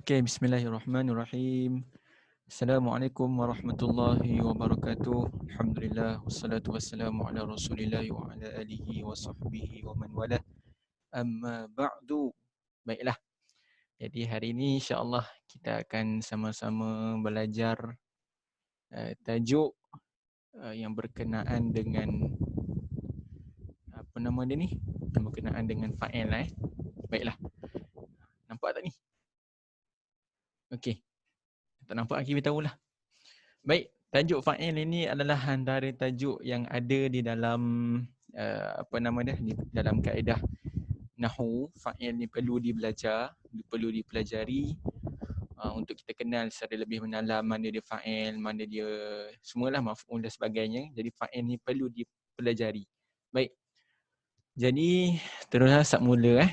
Okay, bismillahirrahmanirrahim. Assalamualaikum warahmatullahi wabarakatuh. Alhamdulillah wassalatu wassalamu ala Rasulillah wa ala alihi wa sahbihi wa man wala. Amma ba'du. Baiklah. Jadi hari ini insya-Allah kita akan sama-sama belajar tajuk yang berkenaan dengan apa nama dia ni? Yang berkenaan dengan fa'il Baiklah. Nampak tak ni? Okey. Tak nampak lagi beritahulah. Baik, tajuk fa'il ini adalah antara tajuk yang ada di dalam apa nama dia, di dalam kaedah nahwu. Fa'il ni perlu dibelajar, perlu dipelajari untuk kita kenal secara lebih mendalam mana dia fa'il, mana dia semualah maf'ul dan sebagainya. Jadi fa'il ni perlu dipelajari. Baik. Jadi teruslah start mula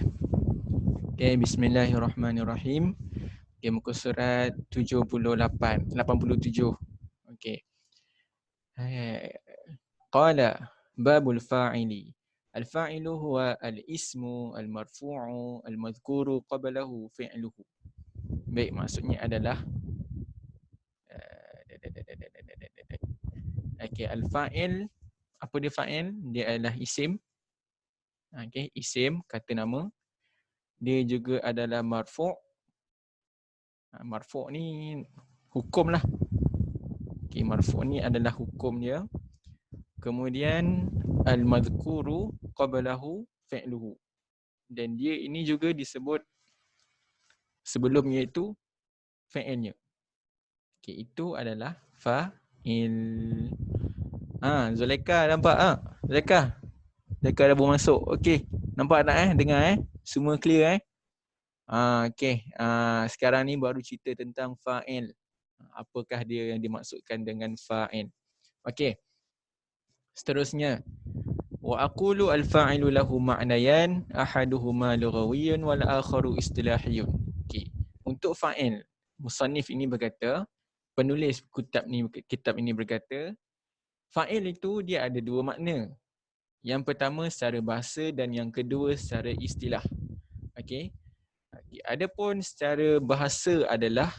Okay, bismillahirrahmanirrahim. Okay, muka surat 87. Okay. Qala babul fa'ili. Al-fa'ilu huwa al-ismu al-marfu'u al-madhkuru qablahu fi'luhu. Baik, maksudnya adalah okay, al-fa'il. Apa dia fa'il? Dia adalah isim. Okay, isim, kata nama. Dia juga adalah marfu'. Marfu' ni hukum lah. Okay, marfu' ni adalah hukum dia. Kemudian al-madhkuru qablahu fi'luhu. Dan dia ini juga disebut sebelumnya itu fi'ilnya. Okay, itu adalah fa'il. Zulaika nampak Zulaika. Zulaika dah baru masuk. Okey, nampak tak dengar Semua clear okey. Sekarang ni baru cerita tentang fa'il. Apakah dia yang dimaksudkan dengan fa'il? Okey. Seterusnya, wa aqulu al-fa'ilu lahu ma'nayan ahaduhuma lughawiyyun wal akharu istilahiyyun. Okey. Untuk fa'il, musannif ini berkata, penulis kitab ini berkata, fa'il itu dia ada dua makna. Yang pertama secara bahasa dan yang kedua secara istilah. Okey. Adapun secara bahasa adalah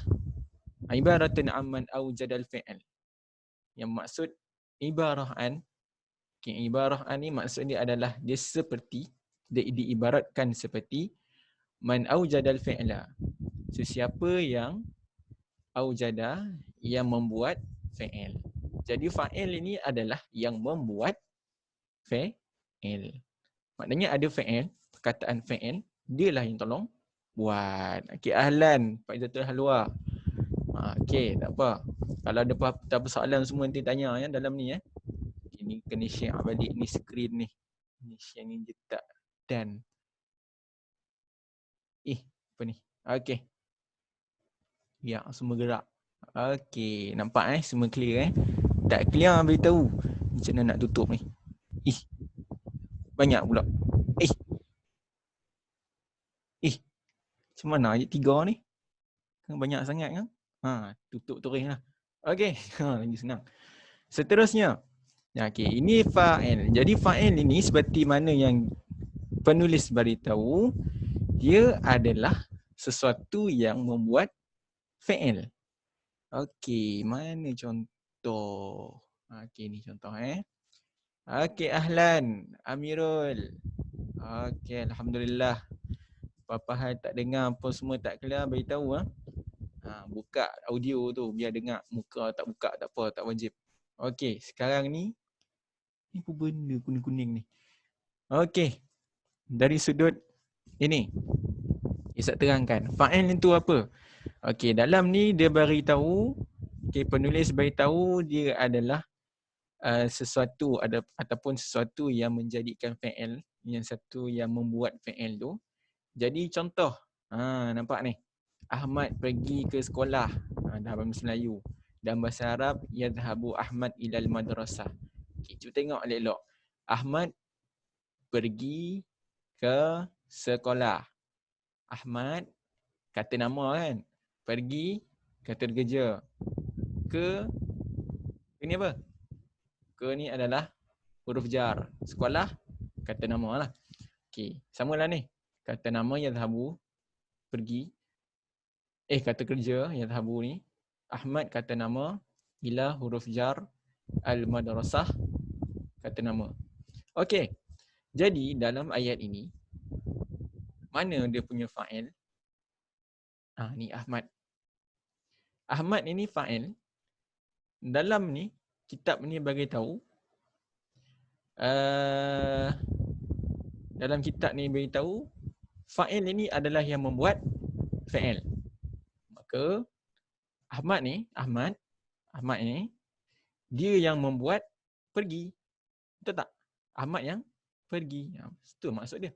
ibaratun amman aujadal fi'il. Yang maksud ibarah an, ibarah an ni maksudnya adalah dia seperti, dia diibaratkan seperti man aujadal fi'la. Sesiapa yang aujada, yang membuat fi'il. Jadi fa'il ini adalah yang membuat fi'il. Maknanya ada fi'il, perkataan fi'il, dialah yang tolong buat. Okey, ahlan Pak Izzatul Halwa. Okey, tak apa. Kalau ada apa-apa soalan semua nanti tanya dalam ni Ini kena share balik ni screen ni. Ni share ni je tak dan. Apa ni? Okey. Ya, semua gerak. Okey, nampak semua clear Tak clear beritahu. Macam mana nak tutup ni? Banyak pula. Macam mana ayat 3 ni? Kan banyak sangat kan? Tutup terus lah. Okey, lagi senang. Seterusnya. Okey, ini fa'il. Jadi fa'il ini seperti mana yang penulis beritahu, dia adalah sesuatu yang membuat fi'il. Okey, mana contoh? Okey, ni contoh Okey, ahlan Amirul. Okey, alhamdulillah. Apa-apa hal tak dengar apa semua tak clear beritahu buka audio tu biar dengar, muka tak buka tak apa, tak wajib. Okey, sekarang ni apa benda kuning-kuning ni? Okey. Dari sudut ini Ustaz terangkan. Fa'il itu apa? Okey, dalam ni dia beritahu, penulis beritahu dia adalah sesuatu ataupun sesuatu yang menjadikan fi'il, yang satu yang membuat fi'il tu. Jadi contoh, nampak ni. Ahmad pergi ke sekolah. Dalam bahasa Melayu. Dalam bahasa Arab, yadhhabu Ahmad ilal madrasah. Okay, cuba tengok elok-elok. Ahmad pergi ke sekolah. Ahmad, kata nama kan. Pergi, kata kerja. Ini apa? Ke ni adalah huruf jar. Sekolah, kata nama lah. Okay, samalah ni. kata nama yadhhabu, pergi. Kata kerja yadhhabu ni. Ahmad kata nama. Ila huruf jar. Al-madrasah kata nama. Okey. Jadi dalam ayat ini, mana dia punya fa'il? Ni Ahmad. Ahmad ini fa'il. Dalam ni, kitab ni bagi tahu, dalam kitab ni bagi tahu, fa'il ini adalah yang membuat fa'il. Maka Ahmad ni, dia yang membuat pergi. Betul tak? Ahmad yang pergi. Itu maksud dia.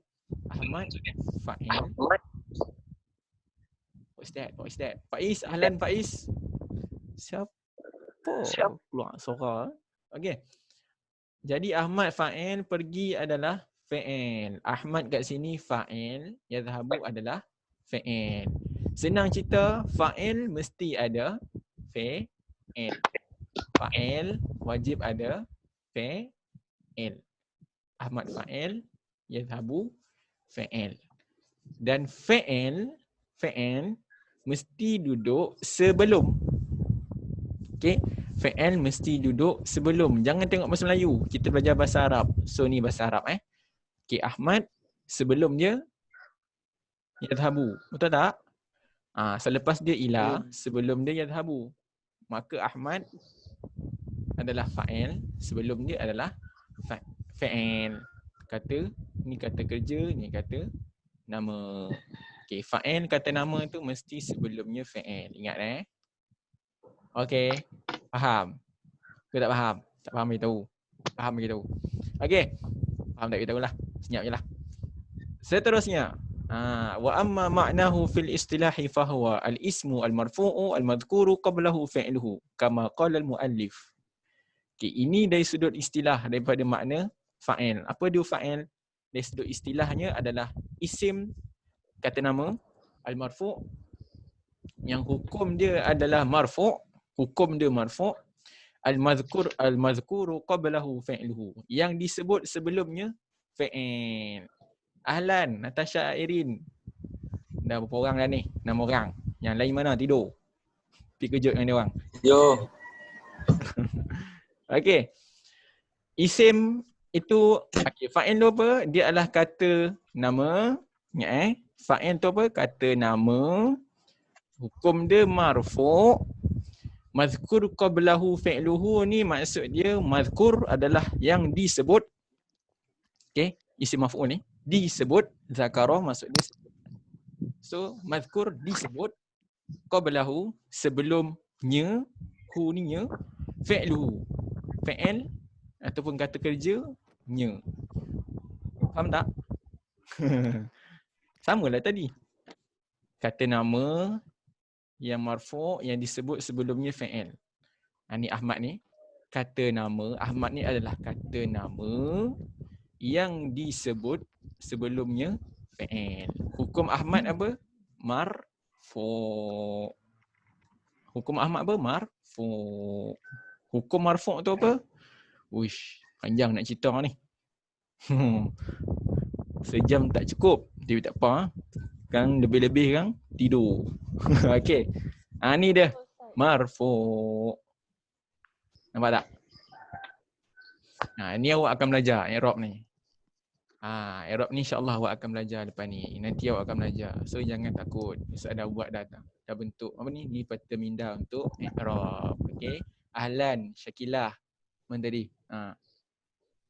Ahmad fa'il. What is that? Faiz, ahlan Faiz. Siapa? Keluar suara. Okey. Jadi Ahmad fa'il, pergi adalah fa'il. Ahmad kat sini fa'il, yadhhabu adalah fa'il. Senang cerita, fa'il mesti ada fa'il. Fa'il wajib ada fa'il. Ahmad fa'il, yadhhabu fa'il. Dan fa'il mesti duduk sebelum. Okey, fa'il mesti duduk sebelum. Jangan tengok bahasa Melayu. Kita belajar bahasa Arab. So ni bahasa Arab Okey, Ahmad sebelum dia yadhhabu. Betul tak? Selepas dia ila, sebelum dia yadhhabu. Maka Ahmad adalah fa'il, sebelum dia adalah fa'il. Kata ni kata kerja, ni kata nama. Okey, fa'il kata nama tu mesti sebelumnya fa'il. Ingat Okey, faham? Ke tak faham? Tak faham beritahu. Faham beritahu. Okey. Faham tak beritahu lah. Senyap je lah. Seterusnya, wa amma ma'nahu fil istilahi fahuwa al-ismu al-marfu'u al-madhkuru qablahu fi'luhu kama qala al-muallif. Okey, ini dari sudut istilah, daripada makna fa'il. Apa dia fa'il? Dari sudut istilahnya adalah isim kata nama al-marfu', yang hukum dia adalah marfu', al-madhkuru qablahu fi'luhu, yang disebut sebelumnya fa'il. Ahlan, Natasha, Irin. Dah berapa orang dah ni? 6 orang. Yang lain mana? Tidur. Pergi kejut dengan dia orang. Yo. Okey. Isim itu, fa'il tu apa? Dia adalah kata nama. Ingat fa'il tu apa? Kata nama. Hukum dia marfu'. Mazkur qablahu fi'luhu ni maksud dia, mazkur adalah yang disebut. Okey, isim maf'ul ni disebut, zakara maksud dia sebut. So mazkur disebut, qablahu sebelumnya, hu ni nya, fi'luhu fi'il ataupun kata kerja nya. Faham tak? Samalah tadi. Kata nama yang marfu' yang disebut sebelumnya fa'il. Ni Ahmad ni kata nama. Ahmad ni adalah kata nama yang disebut sebelumnya fa'il. Hukum Ahmad apa? Marfu'. Hukum Ahmad apa? Marfu'. Hukum marfu' tu apa? Uish, panjang nak cerita ni. Sejam tak cukup. Tapi tak apa. Kan lebih-lebih kan tidur. Okey. Ni dia. Marfu'. Nampak tak? Ni awak akan belajar i'rab ni. I'rab ni insya-Allah awak akan belajar lepas ni. Nanti awak akan belajar. So jangan takut. Ustaz dah buat dah bentuk apa ni? Ni peta minda untuk i'rab. Okey. Ahlan, Syakilah. Mana tadi?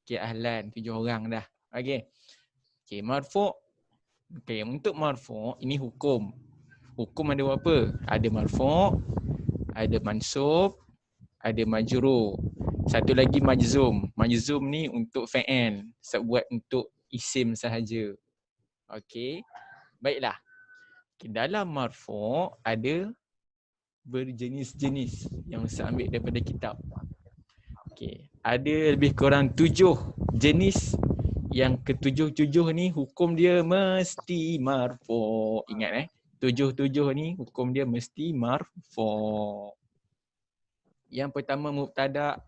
Okey, ahlan 7 orang dah. Okey. Okey, marfu'. Okey, untuk marfu' ini hukum. Hukum ada apa? Ada marfu', ada mansub, ada majrur. Satu lagi majzum. Majzum ni untuk fa'il, buat untuk isim sahaja. Okey. Baiklah. Okay, dalam marfu' ada berjenis-jenis yang saya ambil daripada kitab. Okey. Ada lebih kurang 7 jenis. Yang ke-7 ni hukum dia mesti marfu'. Ingat 7 ni hukum dia mesti marfu'. Yang pertama mubtada,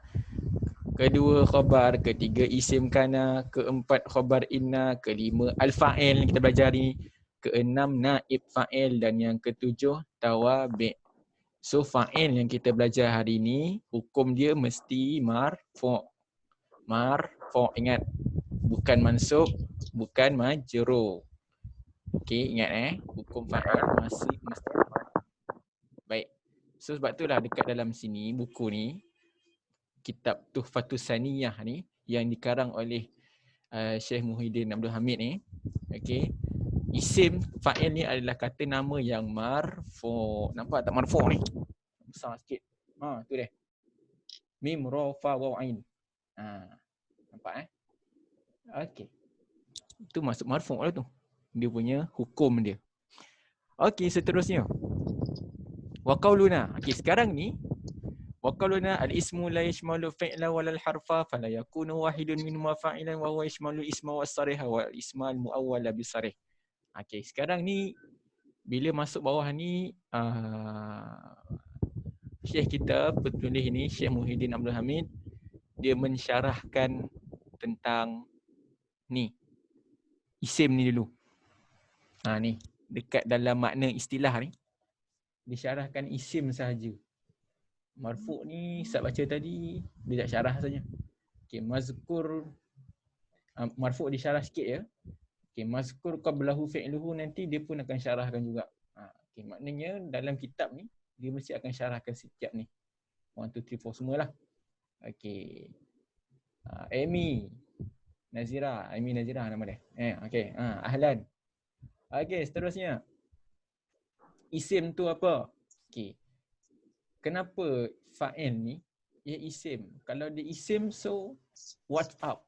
kedua khabar, ketiga isim kana, keempat khabar inna, kelima al-fa'il yang kita belajar ni, keenam naib fa'il dan yang ketujuh tawabi'. So fa'il yang kita belajar hari ni hukum dia mesti marfu'. Marfu', ingat, bukan mansub, bukan majrur. Okey, ingat hukum fa'il mesti baik. So sebab itulah dekat dalam sini buku ni, kitab Tuhfatus Saniyah ni yang dikarang oleh Syekh Muhyiddin Abdul Hamid ni, okey, isim fa'il ni adalah kata nama yang marfu'. Nampak tak marfu' ni? Besar sikit. Tu dia. Mim ra fa waw ain. Nampak okey. Itu masuk marfu' lah tu. Dia punya hukum dia. Okey, seterusnya. Wa qauluna. Okey, sekarang ni wa qauluna al-ismu la yashmalu fi'la wal harfa fala yakunu wahidun minhuma fa'ilan wa huwa yashmalu isma was sarih wal isma al-muawwal bis sarih. Okey, sekarang ni bila masuk bawah ni Syekh kita penulis ni Syekh Muhyiddin Abdul Hamid dia mensyarahkan tentang ni isim ni dulu. Ni dekat dalam makna istilah ni disyarahkan isim sahaja. Marfu' ni Ustaz baca tadi dia tak syarah saja. Okey, mazkur marfu' disyarah sikit ya. Okey, mazkur qablahu fi'luhu nanti dia pun akan syarahkan juga. Okey, maknanya dalam kitab ni dia mesti akan syarahkan setiap ni. 1 2 3 4 semualah. Okey. Amy Nazira nama dia. Okey. Ahlan. Okey, seterusnya. Isim tu apa? Okey. Kenapa fa'il ni ia isim? Kalau dia isim, so what's up?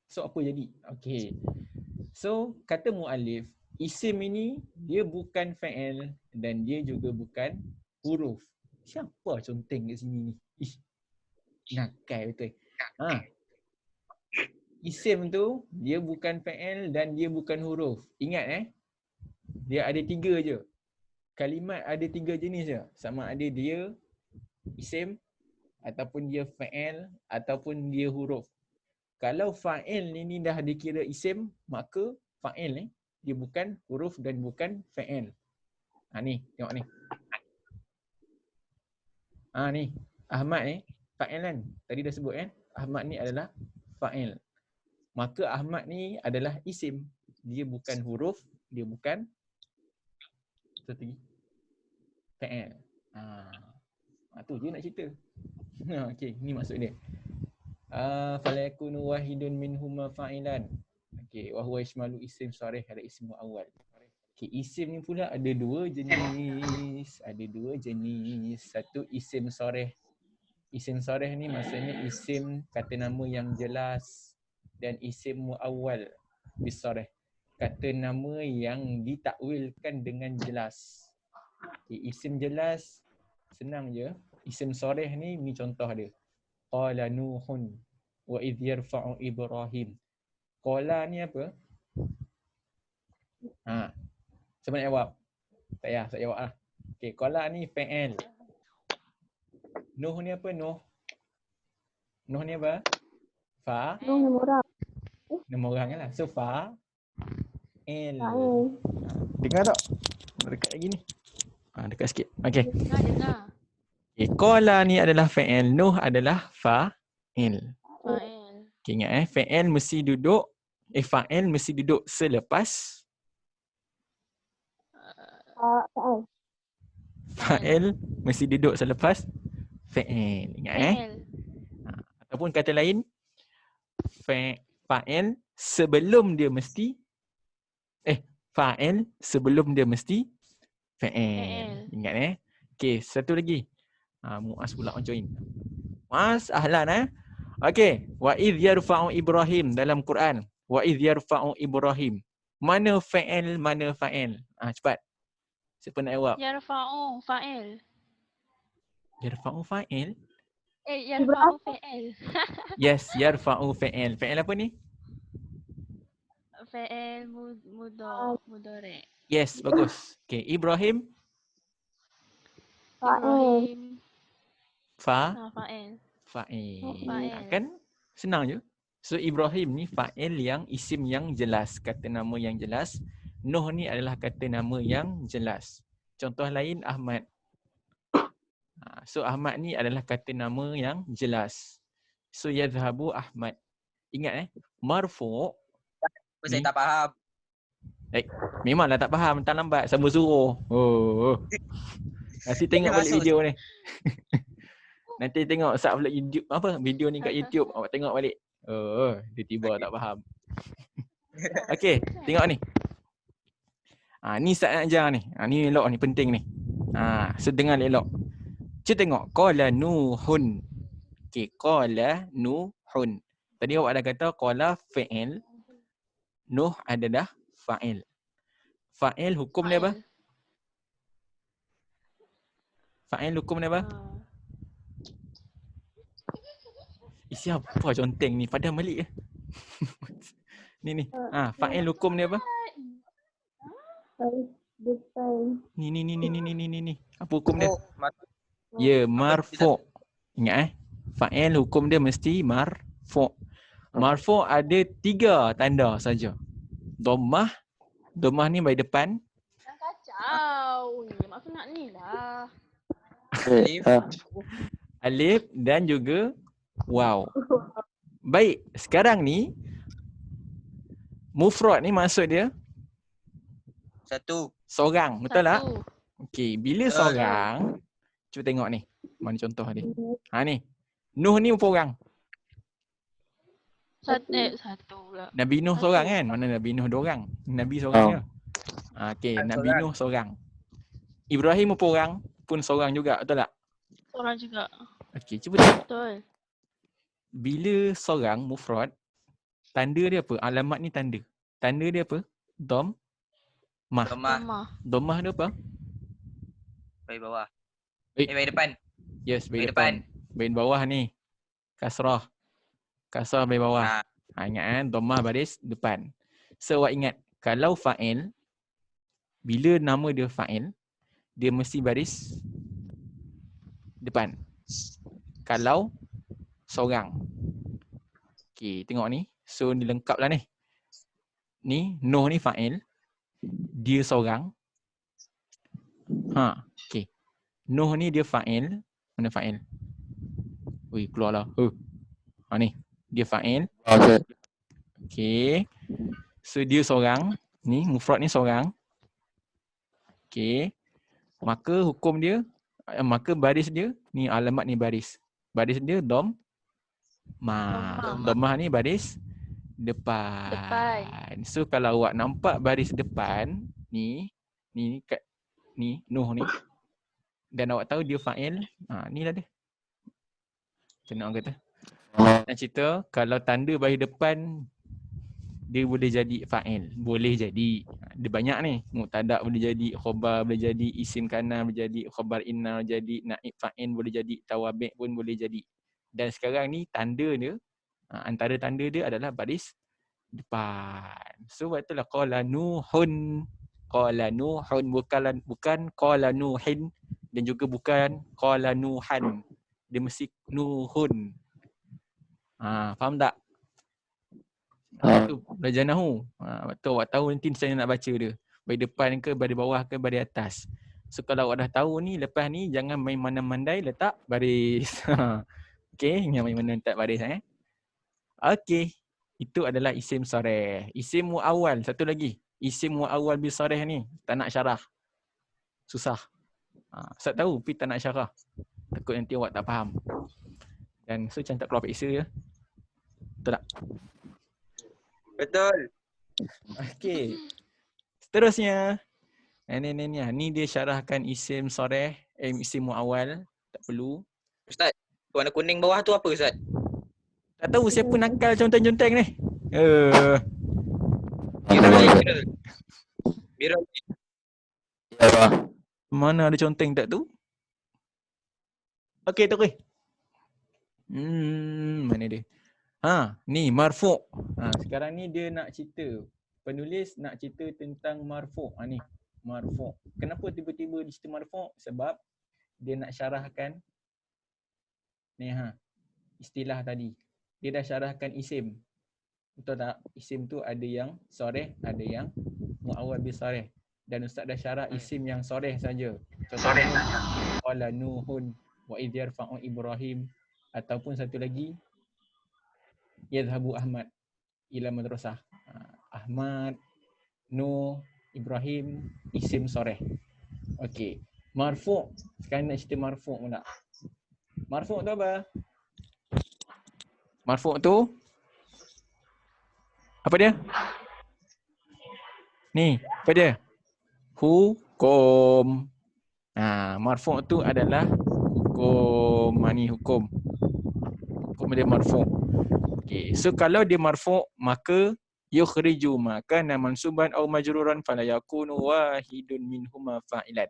So apa jadi? Okey. So kata muallif, isim ini dia bukan fa'il dan dia juga bukan huruf. Siapa conteng kat sini ni? Nakal betul. Isim tu dia bukan fa'il dan dia bukan huruf. Ingat dia ada 3 je. Kalimat ada 3 jenis je. Sama ada dia isim ataupun dia fa'il ataupun dia huruf. Kalau fa'il ni dah dikira isim, maka fa'il ni dia bukan huruf dan bukan fa'il. Ni, tengok ni. Ni, Ahmad ni fa'il kan? Tadi dah sebut kan? Ahmad ni adalah fa'il. Maka Ahmad ni adalah isim. Dia bukan huruf, dia bukan fa'il. Tu je nak cerita. Okey, ni maksud dia. Fala yakunu wahidun minhuma fa'ilan. Okey, wa huwa yashmalu isim sarih ala ismu awal. Okey, isim ni pula ada 2 jenis. Satu isim sarih. Isim sarih ni maksudnya isim kata nama yang jelas dan isim muawwal bisarih. Kata nama yang ditakwilkan dengan jelas. Okay, isim jelas senang je. Isim sarih ni contoh dia. Qala Nuhun wa idh yarfa'u Ibrahim. Qala ni apa? Siapa nak jawab? Tak payah, saya jawab lah. Okay, qala ni fa'il. Nuh ni apa? Nuh ni apa? Fa? Nama orang. Nama orang lah. So fa'il. Dengar tak? Dekat lagi ni. Dekat sikit. Okay. Dengar. Okay, qala ni adalah fa'il. Nuh adalah fa'il. Okay, ingat fa'il mesti duduk fa'il mesti duduk selepas fa'il mesti duduk selepas fa'il. Ingat ataupun kata lain fa'il sebelum dia mesti fa'il sebelum dia mesti fa'il. Ingat Okey, satu lagi. Muaz pula join. Muaz, ahlan Okey, wa idh yarfa'u Ibrahim dalam Quran. Wa idh yarfa'u Ibrahim. Mana fa'il, mana fa'il? Cepat. Siapa nak jawab? Yarfa'u fa'il. Yarfa'u fa'il? Yarfa'u fa'il. Yes, yarfa'u fa'il. Fa'il apa ni? Fa'il mudhari. Yes, bagus. Okey, Ibrahim? Ibrahim. Fa'il. Fa'il. Kan Senang je. So Ibrahim ni fa'il yang isim yang jelas, kata nama yang jelas. Nuh ni adalah kata nama yang jelas. Contoh lain Ahmad. So Ahmad ni adalah kata nama yang jelas. So yadhhabu Ahmad. Ingat marfu' Saya ni tak faham. memanglah tak faham, tak lambat sama suruh. Oh. Nanti tengok balik Masuk. video ni. Nanti tengok Ustaz upload YouTube apa video ni kat YouTube, awak tengok balik. Oh, dia tiba tak faham. Okey, tengok ni. Ni Ustaz nak ajar ni. Ni elok ni, penting ni. So dengar elok. Cuba tengok qala nuhun. Okey, qala nuhun. Tadi awak dah kata qala fi'il, nuh adalah fa'il. Fa'il hukum dia apa? Fa'il hukum dia apa? Isi apa conteng ni? Padam balik ke? Ni. Fa'il hukum dia apa? Ni. Apa hukum dia? Ya, marfu'. Ingat fa'il hukum dia mesti marfu'. Marfu' ada 3 tanda saja. Dhammah. Dhammah ni by depan. Jangan kacau. Maksud nak ni lah. Alif dan juga waw. Baik, sekarang ni mufrad ni maksud dia Satu. seorang, betul tak? Satu. Okey, bila seorang, cuba tengok ni. Mana contoh dia? Ni. Nuh ni berapa orang? Satu pula. Nabi Nuh Satu. seorang kan? Mana Nabi Nuh 2 orang? Nabi seorang je. Okey, Nabi Seorang. Nuh seorang. Ibrahim berapa orang? Pun seorang juga, betul tak? Orang juga. Okey, cuba tengok. Betul. Bila seorang mufrad, tanda dia apa? Alamat ni tanda. Tanda dia apa? Dhammah. Lemah. Dhammah dia apa? Baik bawah. Eh. Baik depan. Yes, Baik baik depan. Baik bawah ni. Kasrah. Kasrah baik bawah. Ingat kan? Dhammah baris depan. So, awak ingat. Kalau fa'il, bila nama dia fa'il, dia mesti baris depan. Kalau seorang. Okey, tengok ni. So, ni lengkap lah ni. Ni, Nuh ni fa'il. Dia seorang. Okey. Nuh ni dia fa'il. Mana fa'il? Ui, keluarlah. Ni. Dia fa'il. Okey. So, dia seorang. Ni, mufrad ni seorang. Okey. Maka hukum dia, maka baris dia, ni alamat ni baris. Baris dia dhammah. Dhammah ni baris depan. So kalau awak nampak baris depan ni kat ni Nuh ni dan awak tahu dia fa'il, ni lah dia. Macam mana orang kata? Nak cerita kalau tanda baris depan dia boleh jadi fa'il, boleh jadi. Dia banyak ni. Mubtada boleh jadi, khabar boleh jadi, isim kana boleh jadi, khabar inna boleh jadi, naib fa'il boleh jadi, tawabi' pun boleh jadi. Dan sekarang ni tanda dia, antara tanda dia adalah baris depan. So sebab itulah qala nuhun. Qala nuhun, bukan qala nuhin dan juga bukan qala nuhan. Dia mesti nuhun. Faham tak? Itu belajar nahu. Betul, awak tahu nanti saya nak baca dia. Bagi depan ke, bagi bawah ke, bagi atas. So kalau awak dah tahu ni, lepas ni jangan main mana-mandai letak baris. Okey, jangan main mana letak baris Okey. Itu adalah isim sarih. Isim mu'awwal, satu lagi. Isim mu'awwal bil sarih ni, tak nak syarah. Susah. Ustaz tahu, tapi tak nak syarah. Takut nanti awak tak faham. Dan so macam tak keluar peksa je. Betul tak? Betul. Okey. Seterusnya. Ni dia syarahkan isim sarih, isim mu'awwal. Tak perlu. Ustaz, warna kuning bawah tu apa Ustaz? Tak tahu siapa nakal conteng-conteng ni. Biru. Mana ada conteng tak tu? Okey, tu mana dia? Ni marfu'. Sekarang ni dia nak cerita. Penulis nak cerita tentang marfu'. Ni, marfu'. Kenapa tiba-tiba dia cerita marfu'? Sebab dia nak syarahkan ni istilah tadi. dia dah syarahkan isim. Betul tak? Isim tu ada yang soreh, ada yang mu'awwal bi soreh. Dan Ustaz dah syarah isim yang soreh saja. Contohnya qala Nuhun wa idh yarfa'u Ibrahim, ataupun satu lagi yadhhabu Ahmad ila madrasah. Ahmad, Nuh, Ibrahim, isim soreh. Okey. Marfu'. Sekarang nak cerita marfu' pula. Marfu' tu apa? Marfu' tu apa dia? Ni, apa dia? Hukum. Marfu' tu adalah hukum. Ni hukum. Hukum dia marfu'. Okey, so kalau dia marfu' maka yukhriju maka mansuban aw majruran fala yakunu wahidun minhuma fa'ilan.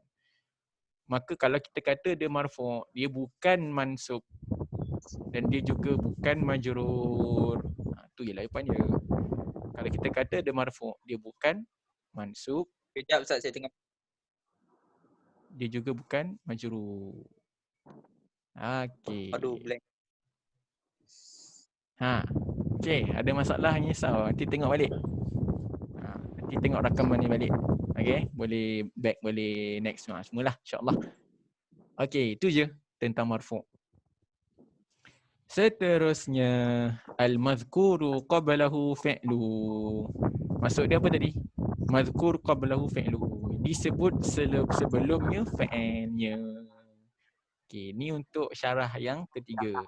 Maka kalau kita kata dia marfu', dia bukan mansub dan dia juga bukan majrur. Tu je jawapan dia. Kalau kita kata dia marfu', dia bukan mansub, Kejap Ustaz, saya tengok. dia juga bukan majrur. Okey. Aduh, blank. Okey, ada masalah risau. Nanti tengok balik. Nanti tengok rakaman ni balik. Okey, boleh back, boleh next semualah insya-Allah. Okey, itu je tentang marfu'. Seterusnya al-mazkuru qablahu fi'lu. Maksud dia apa tadi? Mazkur qablahu fi'lu. Disebut sebelumnya fa'ilnya. Okey, ni untuk syarah yang ketiga.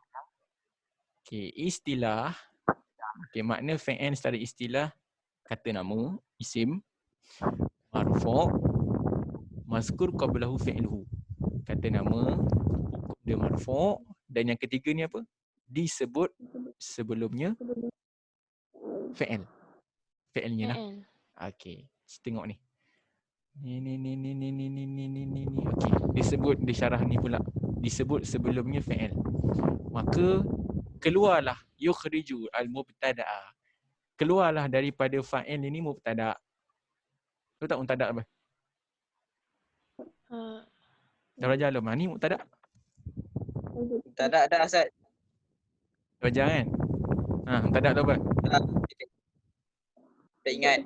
Okey, istilah. Okey, makna fa'il secara istilah kata nama, isim, marfu', mazkur qablahu fi'luhu. Kata nama, hukum dia marfu', dan yang ketiga ni apa? Disebut sebelumnya fa'il. Fa'ilnya lah. Okey, tengok ni. Ni. Okey, disebut di syarah ni pula. Disebut sebelumnya fa'il. Maka keluarlah yukhriju al-mubtada'a. Keluarlah daripada fa'il ini mubtada'. Tahu tak mubtada' apa? Dah belajar belum? Ni mubtada'. Tak ada Ustaz. Belajar kan? Mubtada' tu apa? Tak ingat.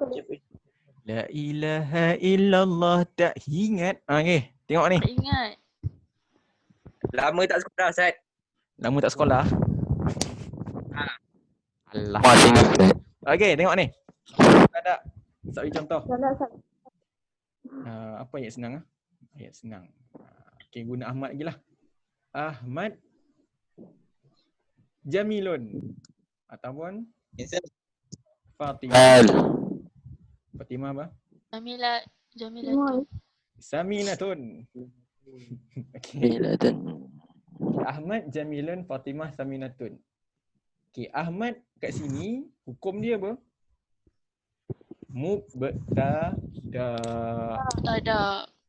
La ilaha illallah, tak ingat. Okey, tengok ni. Tak ingat. Lama tak sekolah Ustaz. Lama tak sekolah. Allah. Okey, tengok ni. Mubtada'. Ustaz bagi contoh. Apa ayat senang ah? Ayat senang. Okey, guna Ahmad lagi lah. Ahmad Jamilun ataupun Fatimah. Fatimah apa? Jamilatun. Saminatun. Okey. Ahmad Jamilun, Fatimah Saminatun. Okey, Ahmad kat sini hukum dia apa? Mubtada.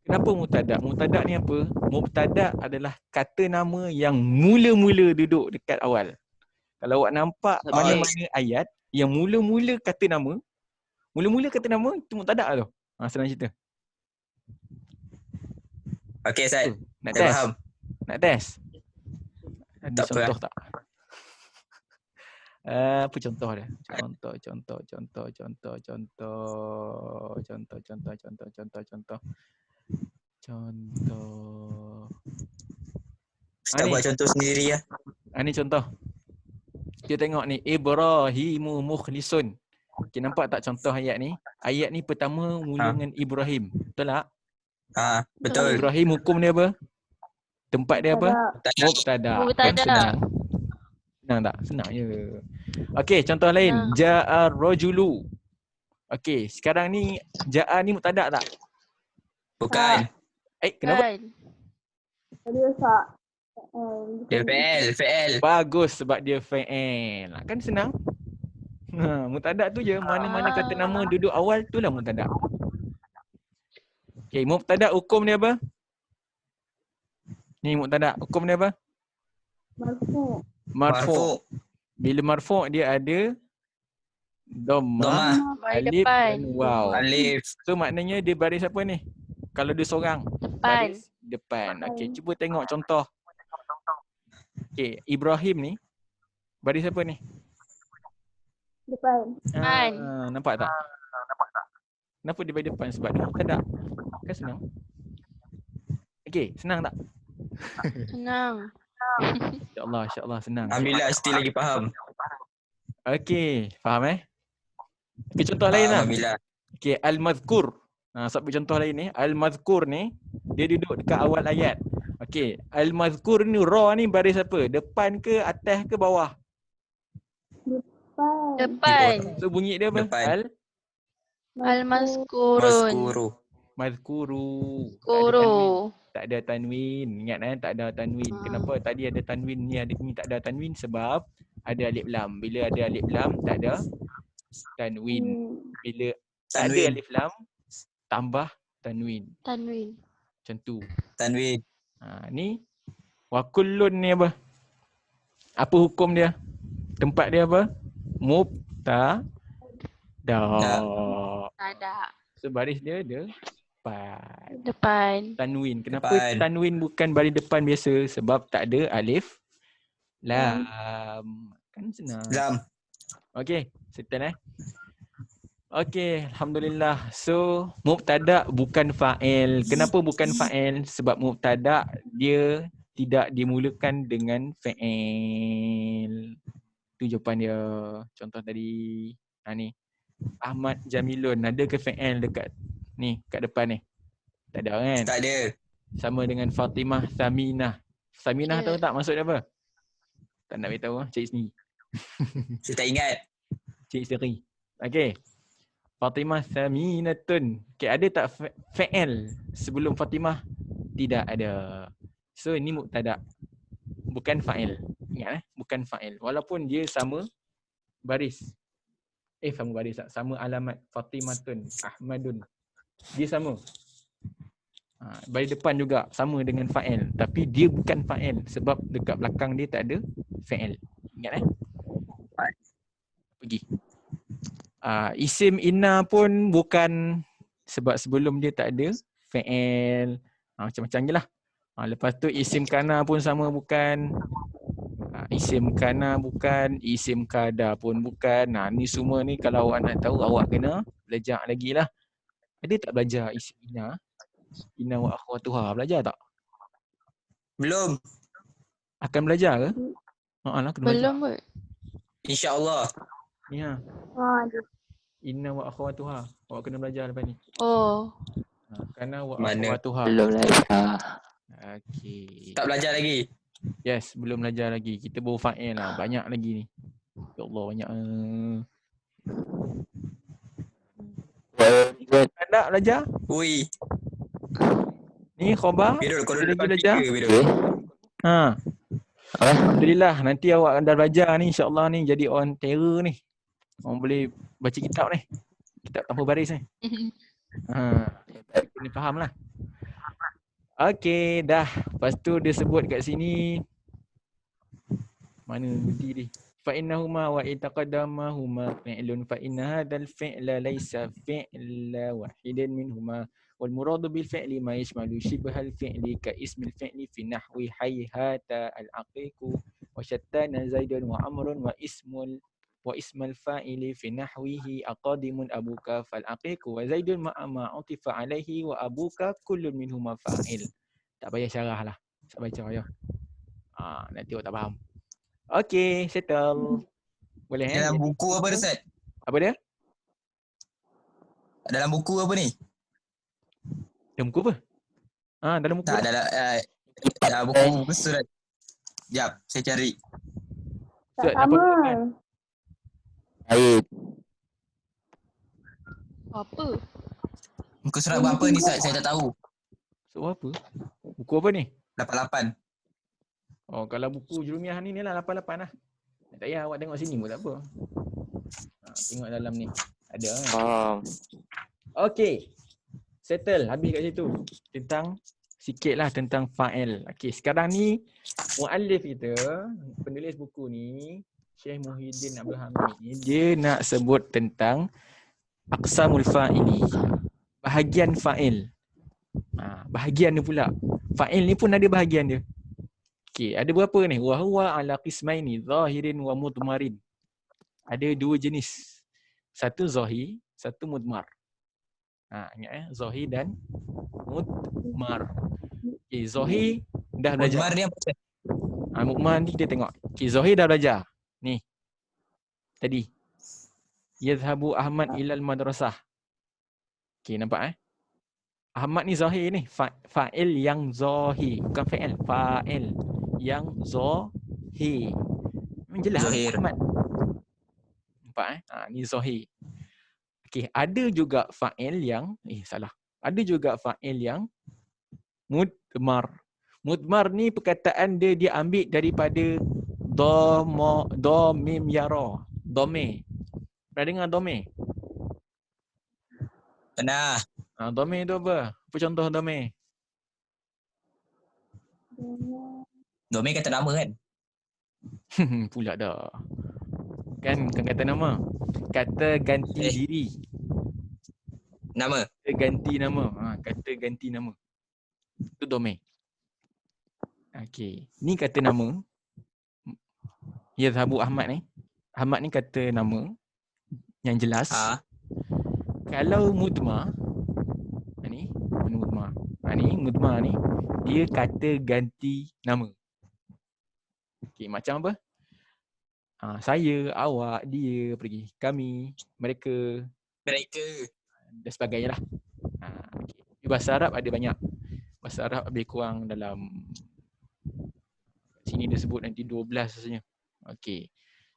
Kenapa mubtada? Mubtada ni apa? Mubtada adalah kata nama yang mula-mula duduk dekat awal. Kalau awak nampak mana-mana ayat yang mula-mula kata nama itu mubtada tu. Senang cerita. Okey Ustaz. Nak Saya test? faham. Nak test? Ada Tak apa. contoh tak? Apa contoh dia? Contoh. Ustaz buat contoh sendiri ya. Ni contoh. Kita tengok ni, Ibrahimu mukhlisun. Okay, nampak tak contoh ayat ni? Ayat ni pertama mula dengan Ibrahim. Betul tak? Betul. Ibrahim hukum dia apa? Tempat dia apa? Mubtada. Kan senang. Senang tak? Senang je. Okey, contoh lain. Ja'a rajulu. Okey, sekarang ni ja'a ni mubtada tak? Bukan. Kenapa? Dia fa'il. Bagus, sebab dia fa'il. Kan senang. Mubtada tu je, mana-mana kata nama duduk awal tu lah mubtada. Okey, mubtada hukum dia apa? Ni mubtada, hukum dia apa? Marfu'. Bila marfu' dia ada dhammah, alif dan waw. So maknanya dia baris apa ni? Kalau dia seorang, baris depan. Okey, cuba tengok contoh. Okey, Ibrahim ni Baris apa ni? Depan. Depan. Nampak tak? Kenapa dia bagi depan? Sebab dia mubtada. Kan senang. Okey, senang tak? Senang. InsyaAllah senang. Alhamdulillah still lagi faham. Okey, faham Okey, contoh lain lah. Alhamdulillah. Okey, al-mazkur. Sebab contoh lain ni, al-mazkur ni dia duduk dekat awal ayat. Okey, al-mazkur ni ra ni baris apa? Depan ke, atas ke, bawah? Depan. So bunyi dia apa? Depan. Al-mazkurun. Mazkuru. Mazkuru. Tak ada tanwin. Ingat tak ada tanwin. Kenapa tadi ada tanwin ni tak ada tanwin? Sebab ada alif lam. Bila ada alif lam tak ada tanwin. Bila tak ada alif lam tambah tanwin. Macam tu. Tanwin. Ni wa kullun ni apa? Apa hukum dia? Tempat dia apa? Mubtada. Ada. So baris dia Depan. tanwin. Kenapa Depan. tanwin bukan baris depan biasa? Sebab tak ada alif lam. Kan senang. Lam. Okey, settle Okey, alhamdulillah. So mubtada bukan fa'il. Kenapa bukan fa'il? Sebab mubtada dia tidak dimulakan dengan fa'il. Tu jawapan dia. Contoh tadi. Ni. Ahmad Jamilun. Ada ke fa'il dekat ni, kat depan ni? Tak ada kan? Tak ada. Sama dengan Fatimah Saminah. Saminah tahu tak maksud dia apa? Tak nak beritahu cik sendiri. Saya tak ingat. Cik sendiri. Okey. Fatimah Saminatun. Okey, ada tak fa'il sebelum Fatimah? Tidak ada. So ini mubtada. Bukan fa'il. Ingat bukan fa'il. Walaupun dia sama baris. Sama baris tak? Sama alamat. Fatimatun, Ahmadun. Dia sama. Baris depan juga sama dengan fa'il. Tapi dia bukan fa'il. Sebab dekat belakang dia tak ada fa'il. Ingat Pergi. Isim inna pun bukan. Sebab sebelum dia tak ada fa'il. Macam-macam je lah. Lepas tu isim kana pun sama bukan. Isim kana bukan, isim kada pun bukan. Ni semua ni kalau awak nak tahu awak kena belajar lagi lah. Ada tak belajar isim ina? Ina wa akhwatuha belajar tak? Belum. Akan belajar ke? Kena Belum pun. InsyaAllah. Ya. Inna wa akhwatuha. Awak kena belajar lepas ni. Kana wa akhwatuha. Belum belajar. Okey. Tak belajar lagi. Yes, belum belajar lagi. Kita baru fa'il lah. Banyak lagi ni. Ya Allah, banyak. Tak belajar? Ui. Ni khabar? Birul, kau lagi dulu belajar? Birul. Alhamdulillah. Nanti awak dah belajar ni. InsyaAllah ni jadi orang terror ni. Orang boleh baca kitab ni. Kitab tanpa baris ni. Kena faham lah. Okey, dah. Lepas tu dia sebut kat sini. Mana budi ni? Fa innahuma wa itaqaddamahuma fi'lun fa inna hadzal fi'la laysa fi'la wahidan minhuma wal muradu bil fi'li ma yashmalu shibhal fi'li ka ismil fi'li fi nahwi hayhata al aqiqu wa shattana zaidun wa amrun wa ismal fa'ili fi nahwihi aqadimun abuka fal aqiqu wa zaidun ma utifa alaihi wa abuka kullun minhuma fa'il. Tak payah syarah lah. Tak baca ya. Nanti awak tak faham. Okey, settle. Boleh Dalam buku apa tu, Ustaz? Apa dia? Dalam buku apa ni? Dalam buku apa? Dalam buku. Tak, dalam buku surat. Sekejap, saya cari. Tak sama. Baik. Apa? Muka surat berapa ni, Ustaz? Saya tak tahu. Surat apa? Buku apa ni? 88. Kalau buku Jurumiah ni lah 88 lah. Tak payah awak tengok sini pun tak apa. Tengok dalam ni. Ada kan? Okey. Settle. Habis kat situ. Sikit lah tentang fa'il. Okey, sekarang ni muallif kita, penulis buku ni, Syekh Muhyiddin Abdul Hamid ni, dia nak sebut tentang aqsamul fa'ili. Bahagian fa'il. Bahagian dia pula. Fa'il ni pun ada bahagian dia. Okey, ada berapa ni? Wa huwa ala qismaini zahirin wa mudmarin. Ada dua jenis. Satu zahir, satu mudmar. Ingat zahir dan mudmar. Okey, zahir dah belajar. Mudmar ni apa? Mudmar ni kita tengok. Okey, zahir dah belajar. Ni. Tadi. Yadhhabu Ahmad ilal madrasah. Okey, nampak Ahmad ni zahir ni. Fa'il yang zahir. Bukan fa'il. Fa'il yang zahir. Memang jelas Zahir. Ahmad. Nampak ni zahir. Okey, ada juga fa'il yang salah. Ada juga fa'il yang mudmar. Mudmar ni perkataan dia ambil daripada mim yara. Dome. Pernah dengar dome? Pernah. Dome tu apa? Apa contoh dome? Domain kata nama kan? Pula dah. Kan kata nama. Kata ganti diri. Nama. Kata ganti nama. Kata ganti nama. Itu domain. Okey. Ni kata nama. Yadhhabu Ahmad ni. Ahmad ni kata nama yang jelas. Kalau mudmar ni mudmar. Ni mudmar ni dia kata ganti nama. Okey, macam apa? Saya, awak, dia, pergi, kami, mereka dan sebagainya lah. Okay. Bahasa Arab ada banyak. Bahasa Arab lebih kurang dalam sini dia sebut nanti 12 rasanya. Okey.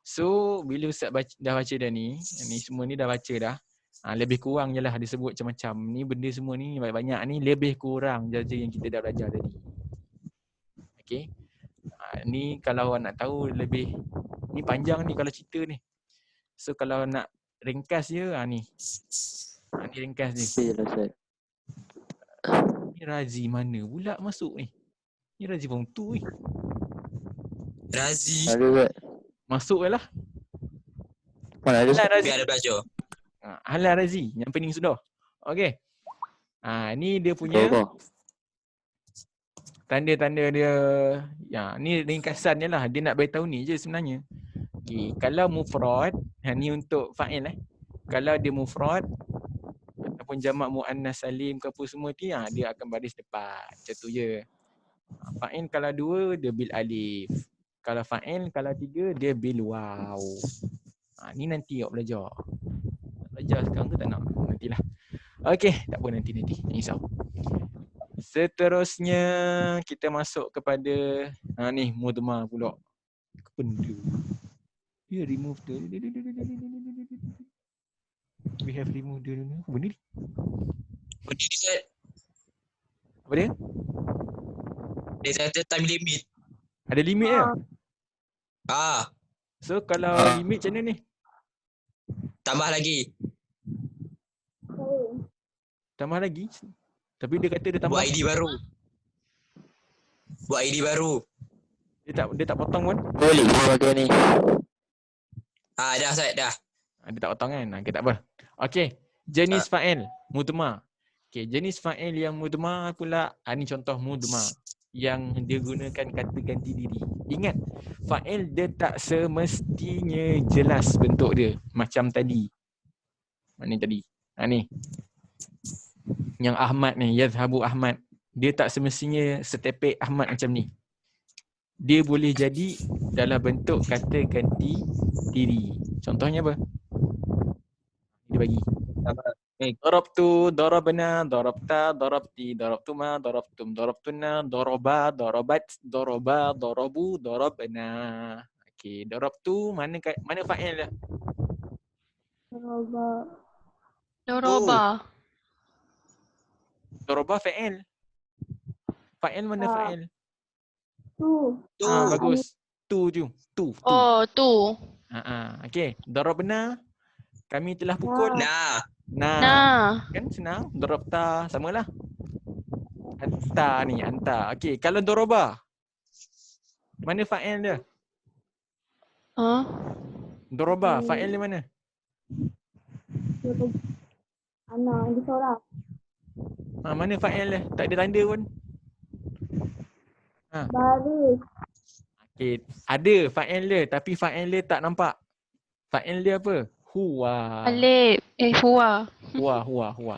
So bila Ustaz dah baca dah ni semua ni dah baca dah. Lebih kurang je lah dia sebut macam-macam. Ni benda semua ni banyak-banyak ni lebih kurang je yang kita dah belajar tadi. Okey. Ni kalau nak tahu lebih ni panjang ni kalau cerita ni. So kalau nak ringkas je ni. Ni ringkas dia. Ni Razi mana pula masuk ni? Ni Razi form 2 ni. Razi. Masuk je lah. Mana ada? Biar ada belajar. Halal Razi yang pening sudah. Okey. Ni dia punya tanda-tanda dia. Ni ringkasan je lah. Dia nak beritahu ni je sebenarnya. Okey, kalau mufrad, ni untuk fa'il Kalau dia mufrad ataupun jamak muannas salim ke apa semua ni, dia akan baris depan. Macam tu je. Fa'il kalau 2 dia bil alif. Kalau fa'il kalau 3 dia bil waw. Ni nanti awak belajar. Belajar sekarang ke tak nak? Nantilah. Okey, tak apa nanti. Jangan risau. Seterusnya kita masuk kepada ni mudmar pula. Benda. Dia remove the we have removed the benda ni. Benda ni Zat. Apa dia? Dia kata time limit. Ada limit ke? So kalau limit macam mana ni? Tambah lagi. Tambah lagi? Tapi dia kata dia tambah. Buat ID baru. Dia tak potong pun? Boleh pakai ni. Dah Zat, dah. Dia tak potong kan? Okay, tak apa. Okey, jenis fa'il mudmar. Okey, jenis fa'il yang mudmar pula, ni contoh mudmar yang dia gunakan kata ganti diri. Ingat, fa'il dia tak semestinya jelas bentuk dia macam tadi. Mana tadi? Ni. Yang Ahmad ni, Yadhhabu Ahmad. Dia tak semestinya setepek Ahmad macam ni. Dia boleh jadi dalam bentuk kata ganti diri. Contohnya apa? Dia bagi. Darabtu, darabna, darabta, darabti, darabtuma, darabtum, darabtunna, daraba, darabat, daraba, darabu, darabna. Okey, darabtu mana fa'il dia? Doroba. Daraba fa'il. Fa'il mana fa'il? Tu. Bagus. Tu. Oh, tu. Okey, darabna kami telah pukul. Nah. Kan senang. Darabta samalah. Anta. Okey, kalau daraba mana fa'il dia? Daraba fa'il dia mana? Ana dia seorang. Mana fa'il dia? Tak ada tanda pun. Baris. Okay, ada fa'il dia tapi fa'il dia tak nampak. Fa'il dia apa? Huwa. Alif. Huwa. Huwa.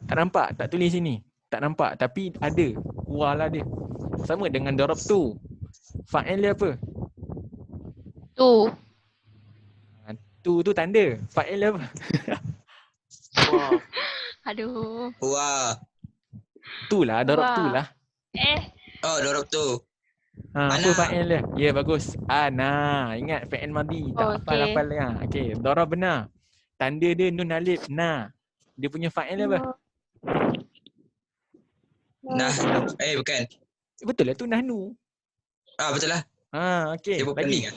Tak nampak, tak tulis sini. Tak nampak tapi ada. Huwa lah dia. Sama dengan darab tu. Fa'il dia apa? Tu. Tu tanda. Fa'il dia apa? Aduh. Wah. Tu lah, darab tu lah. Oh, dorok tu. Apa Ana. fa'il dia? Ya, bagus. Ana. Ingat fa'il madi. Tak hafal-hafal dia. Okey, darab benar. Tanda dia nun alif na. Dia punya fa'il dia apa? Nah. Bukan. Betul lah tu nahnu. Betul lah. Okey. Dia bukan Lagi. ni kan?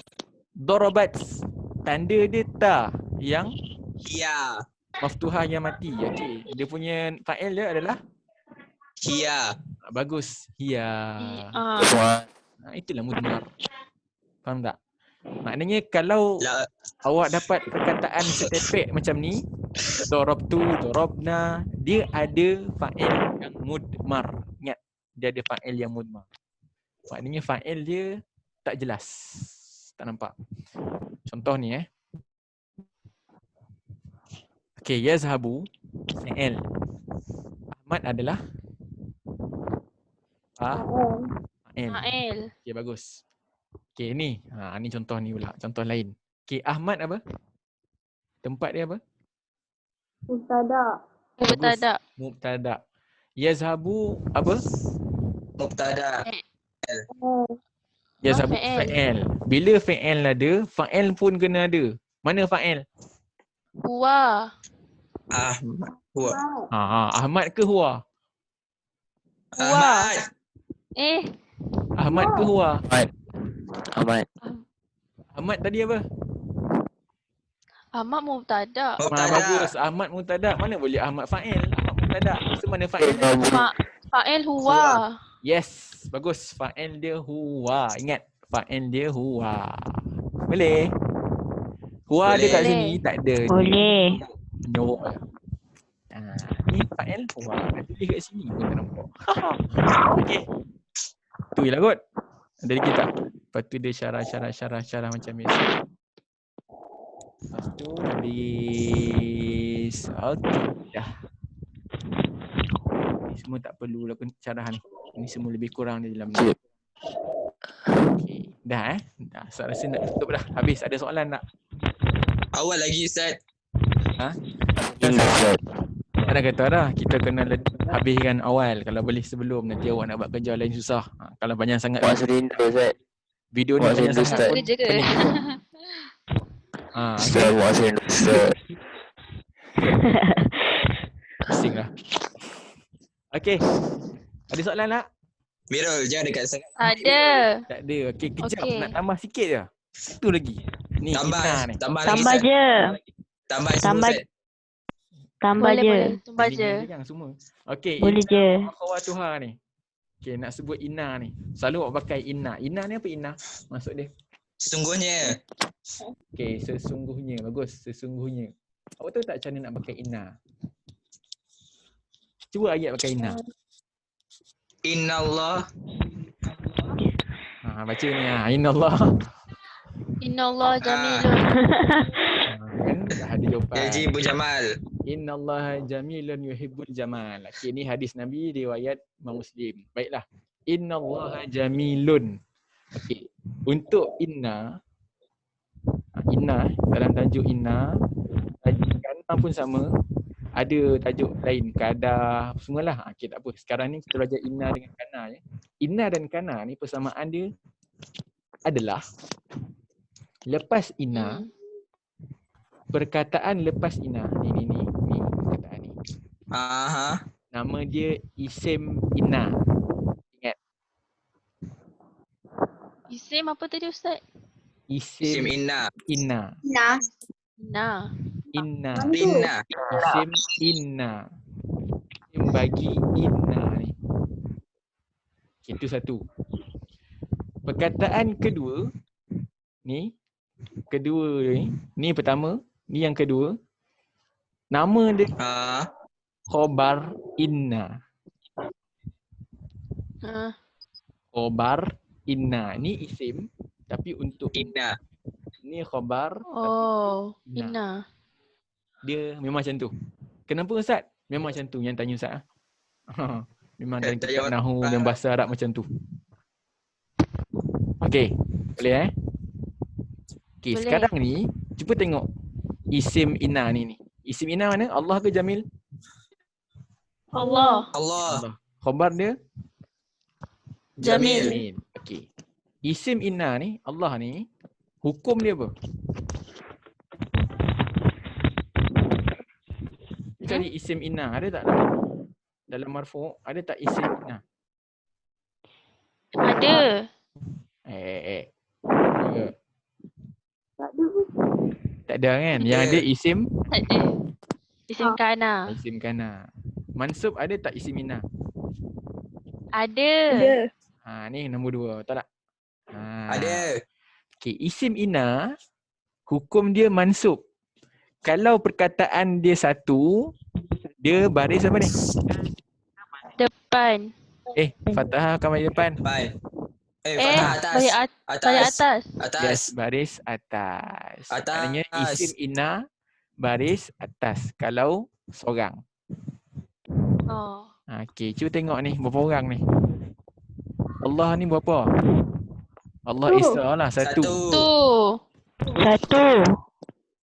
Darabat. Tanda dia ta yang Hia. maftuhah yang mati. Okey. Dia punya fa'il dia adalah Hia. bagus. Hiya. Semua. Itulah mudmar. Faham tak? Maknanya kalau La. awak dapat perkataan setepek macam ni, darabtu, darabna, dia ada fa'il yang mudmar. Ingat, dia ada fa'il yang mudmar. Maknanya fa'il dia tak jelas. Tak nampak. Contoh ni Okey, yazhabu fa'il. Ahmad adalah fa'il. Fa'il. Okey, bagus. Okey, ni. Ni contoh ni pula. Contoh lain. Okey, Ahmad apa? Tempat dia apa? Mubtada. Mubtada. Yazhabu apa? Mubtada. Yazhabu fa'il. fa'il. Bila fa'il ada, fa'il pun kena ada. Mana fa'il? Huwa. Ahmad. Huwa. Ahmad ke Huwa? Ahmad. Ahmad ke Huwa? Ahmad. Ahmad tadi apa? Ahmad mubtada. Bagus. Ahmad mubtada. Mana boleh Ahmad fa'il? Ahmad mubtada. So mana fa'il dia? Fa'il huwa. Yes. Bagus. Fa'il dia Huwa. Ingat. Fa'il dia Huwa. Boleh? Huwa ada kat Boleh. sini? Tak ada. Boleh. Nyorok lah. Ni fa'il Huwa. Tulis kat sini pun tak nampak. Okey. Tu je lah kot. Dari kita. Lepas tu dia syarah macam biasa. Lepas tu habis. Okey. Dah. Ni semua tak perlu lah syarahan. Ini semua lebih kurang di dalam ni. Okey. Dah Dah. So rasa nak tutup dah. Habis. Ada soalan tak? Awal lagi Ustaz. Tak ada kata dah. Kita kena habiskan awal. Kalau boleh sebelum. Nanti awak nak buat kerja lain susah. Kalau banyak sangat. Buat serindu Ustaz. Video ni Buat banyak serindu sangat Ustaz. pun Kerja ke? pening. Ustaz buat serindu Ustaz. Pusing lah. Okey. Ada soalan tak? Mirul, jangan dekat sangat. Ada. Tak ada. Okey, kejap. Okey. Nak tambah sikit je. Satu lagi. Ni Tambah. Ina ni. Tambah lagi Tambah Ustaz. je. Tambah semua Tambah. Ustaz. Tambah je. Boleh. Tambah je. Yang semua. Okey. Boleh je. Akhawatuha ni. Okey, nak sebut Ina ni. Selalu awak pakai Ina. Ina ni apa Ina? Maksud dia. Sesungguhnya. Okey, sesungguhnya. Bagus, sesungguhnya. Awak tahu tak macam mana nak pakai Ina? Cuba ayat pakai Ina. Innallah. Baca ni Innallah. Innallaha jamilun. Kan dah ada jawapan. Yajibu Jamal. Innallaha jamilun yuhibbul jamal. Okey, ni hadis Nabi riwayat Imam Muslim. Baiklah. Innallaha jamilun. Okey. Untuk inna dalam tajuk inna, tajuk kana pun sama. Ada tajuk lain, kada, semualah. Okey, tak apa. Sekarang ni kita belajar inna dengan kana ya. Inna dan kana ni persamaan dia adalah lepas inna, perkataan lepas inna. Ni perkataan ni. Nama dia isim inna. Ingat. Isim apa tadi Ustaz? Isim Isim inna. inna. Nah. Inna. Inna. Isim inna. Isim bagi inna ni. Okay, itu satu. Perkataan kedua ni. Ni pertama. Ni yang kedua. Nama dia khobar inna. Khobar inna ni isim tapi untuk Inna. ni khabar Oh, Inna. Inna. dia memang macam tu. Kenapa Ustaz? Memang macam tu yang tanya Ustaz. Memang dalam Tanya kitab orang. Nahu dan bahasa Arab macam tu. Okey, boleh Okey, Boleh. sekarang ni cuba tengok isim inna ni. Isim inna mana? Allah ke Jamil? Allah. Allah. Allah. Khabar dia? Jamil. Okey. Isim inna ni, Allah ni, hukum dia apa? Cari isim inna, ada tak dalam marfu'? Ada tak isim inna? Ada. Tak ada kan? Yang ada isim Tak ada. Isim kana. isim kana. Mansub ada tak isim inna? Ada. Ni nombor 2, tahu tak? Ada. Okey, isim inna hukum dia mansub. Kalau perkataan dia satu, dia baris apa ni? Depan. Fathah akan bagi depan. Depan. Fathah atas. Balik atas. Atas. Yes, baris atas. Atas. Maknanya isim inna baris atas kalau seorang. Oh. Okey, cuba tengok ni berapa orang ni. Allah ni berapa? Allah Isa lah satu. Satu.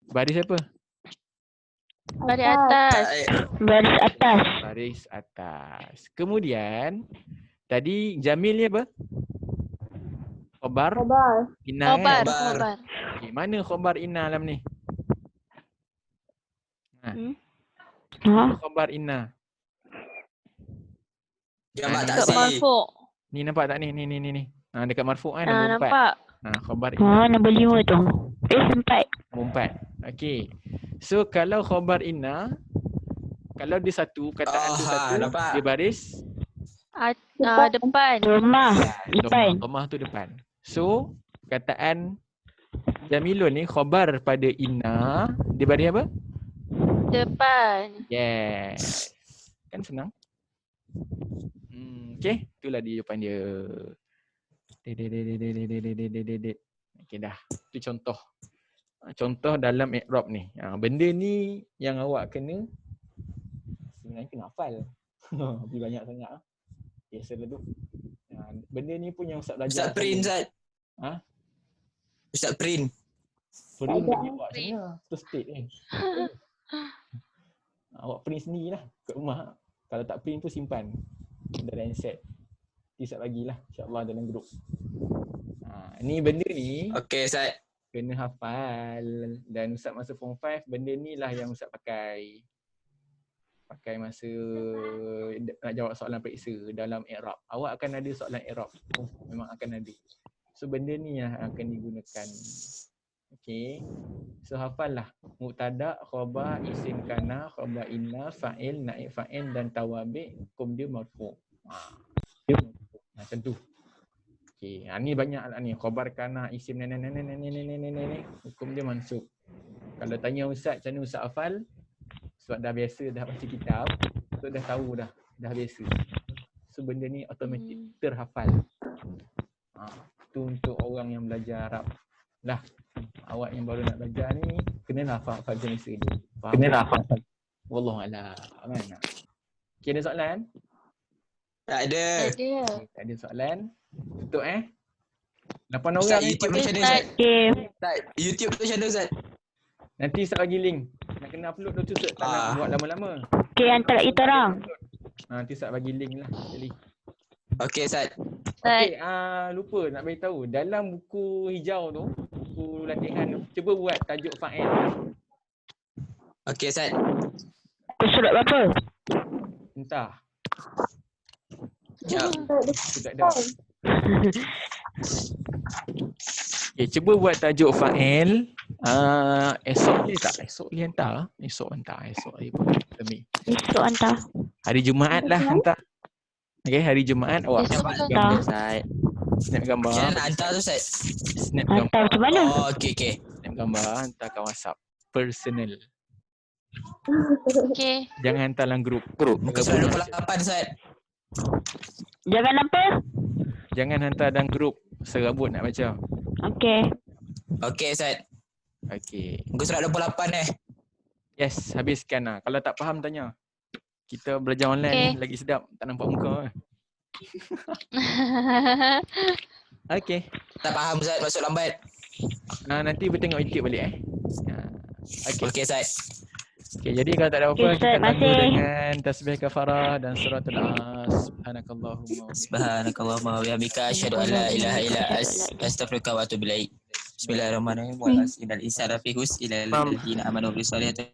Baris apa? Balik atas. Baris atas. Baris atas. Kemudian tadi Jamil ni apa? Khabar. Inna Khobar. kan? Khobar. Okay, mana khabar inna dalam ni? Ha? Khabar inna. Jamak Dekat Dekat taksir. marfu'. Ni nampak tak ni? Ni. Dekat marfu' kan nombor 4. Nampak. Khabar inna. Nombor 5 tu. 4. Nombor 4. Okey. So kalau khabar inna, kalau dia satu, kataan dia satu, nampak. dia baris Depan. Rumah. Depan. Domah tu depan. So kataan Jamilun ni khabar pada inna, dia baris apa? Depan. Yes. Kan senang. Okey, itulah dia jawapan dia. Okey dah. Itu contoh. Contoh dalam i'rab ni. Benda ni yang awak kena sebenarnya kena hafal. Lebih banyak sangat. Biasalah tu. Benda ni pun yang Ustaz belajar. Ustaz print Ustaz. Ha? Ustaz print. Print bagi awak macam mana? Tu state ni. Awak print sendirilah kat rumah. Kalau tak print tu simpan dalam handset. Ustaz bagilah insya-Allah dalam grup. Ni benda ni Okey Ustaz. kena hafal dan Ustaz masa form 5 benda ni lah yang Ustaz pakai masa nak jawab soalan periksa dalam i'rab. Awak akan ada soalan i'rab. Memang akan ada. So benda ni yang akan digunakan. Okey. So hafal lah. Mubtada, khabar, isim kana, khabar inna, fa'il, naib fa'il dan tawabi' hukum dia marfu'. Dia marfu'. Macam tu. Okey. Ni banyak lah ni. Khabar kana, isim ni hukum dia mansub. Kalau tanya Ustaz, macam mana Ustaz hafal? Sebab dah biasa dah baca kitab, so dah tahu dah biasa. So benda ni automatik terhafal. Itu untuk orang yang belajar Arab. Lah, awak yang baru nak belajar ni kena hafal jenis dia. Kena hafal. Wallahualam. Aman. Okey, ada soalan? Tak ada. Tak ada soalan. Tutup 8 orang Ustaz ni. YouTube macam mana Ustaz? Okey. Ustaz YouTube tu macam mana Ustaz? Nanti Ustaz bagi link. Nak kena upload tu Ustaz. Tak nak buat lama-lama. Okey, hantar kita orang. Nanti Ustaz bagi link lah sekali. Okey Ustaz. Okey, lupa nak beritahu. Dalam buku hijau tu, buku latihan tu, cuba buat tajuk fa'il. Okey Ustaz. Surat berapa? Entah. Sekejap. Aku tak ada. Okay, cuba buat tajuk fa'il. Esok ni tak? Esok ni hantar. Esok hantar. Esok ni pun. Esok hantar. Hari Jumaat lah hantar. Okay, hari Jumaat awak Esok snap hantar. gambar. Snap gambar. Macam mana nak hantar tu Ustaz? Snap gambar. Hantar macam mana? Oh okey. Snap gambar hantar kat WhatsApp. Personal. Okey. Jangan hantar dalam grup. Muka surat 28 Ustaz. Jangan apa? Jangan hantar dalam grup serabut nak baca. Okey. Okey Ustaz. Okey. Muka surat 28 Yes, habiskan lah. Kalau tak faham tanya. Kita belajar online ni lagi sedap. Tak nampak muka. Okey. Tak faham Ustaz, masuk lambat. Nanti bertengok YouTube balik Okey. Okey Ustaz. Okey, jadi kalau tak ada apa-apa, Okey, Ustaz, kita lanjut masih. dengan tasbih kafarah dan suratul as. Subhanakallahumma wa bihamdika. Subhanakallahumma wa bihamdika asyhadu an la ilaha illa anta astaghfiruka wa atubu ilaik. Bismillahirrahmanirrahim. Wa as'ilal insana fi hus ila alladziina amanu bi salihati